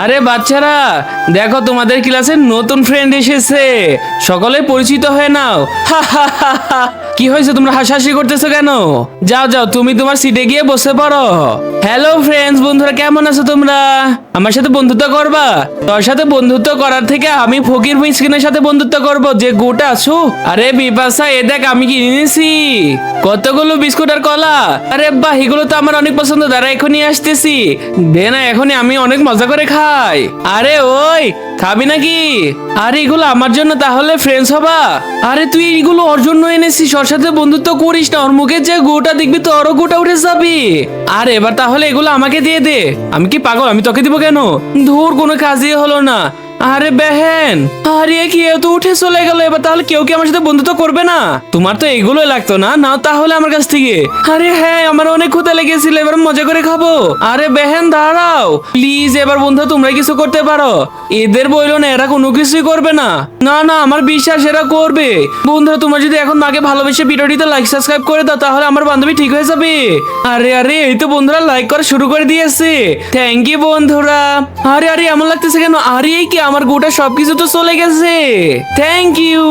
আরে বাচ্চারা, দেখো তোমাদের ক্লাসে নতুন ফ্রেন্ড এসেছে। সকলে পরিচিত হয়ে নাও। হা হা হা হা। কি হয়েছে, তোমরা হাসাহাসি করতেছো কেন? যাও যাও, তুমি তোমার সিটে গিয়ে বসে পড়ো। হ্যালো ফ্রেন্ডস, বন্ধুরা কেমন আছো তোমরা? আমার সাথে বন্ধুত্ব করবা? তোর সাথে বন্ধুত্ব করার থেকে আমি ফকির মিসকিনের সাথে বন্ধুত্ব করব, যে গোটা আছো। আরে বিপাশা, এ দেখ আমি কিনে নিয়েছি কতগুলো বিস্কুট আর কলা। আরে বাহ, এগুলো তো আমার অনেক পছন্দ। দাঁড়া, এখনই আসতেছি। দে না, এখনই আমি অনেক মজা করে খাই। আরে ওই, খাবি নাকি? আরে এগুলো আমার জন্য, তাহলে ফ্রেন্ডস হবা? আরে তুই এগুলো ওর জন্য এনেছিস, ওর সাথে বন্ধুত্ব করিস না। ওর মুখে যে গোটা দেখবি তোরও গোটা উঠে যাবি। আর এবার তাহলে এগুলো আমাকে দিয়ে দে। আমি কি পাগল? আমি তোকে দিব কেন? ধুর, কোনো কাজই হলো না। আরে বেহেন, আরে কি তো উঠে চলে গেল। এবার তাহলে কেউ কি আমার সাথে বন্ধুত্ব করবে না? তোমার তো এগুলোই লাগতো না, নাও তাহলে আমার কাছ থেকে। আরে হ্যাঁ, আমার অনেক ক্ষুধা লেগেছিল, এবার মজা করে খাবো। আরে বেহেন দাঁড়াও প্লিজ, এবার বন্ধু তোমরা কিছু করতে পারো। এদের বইলো না, এরা কোনো কিছুই করবে না। না না, আমার বিশ্বাস এরা করবে। বন্ধুরা, তোমরা যদি এখন মাকে ভালোবেসে ভিডিওটিতে লাইক সাবস্ক্রাইব করে দাও, তাহলে আমার বান্ধবী ঠিক হয়ে যাবে। আরে আরে, এই তো বন্ধুরা লাইক করা শুরু করে দিয়েছে। থ্যাংক ইউ বন্ধুরা। আরে আরে, এমন লাগতেছে কেন? আরে কি, আমার গোটা সবকিছু তো চলে গেছে। Thank you.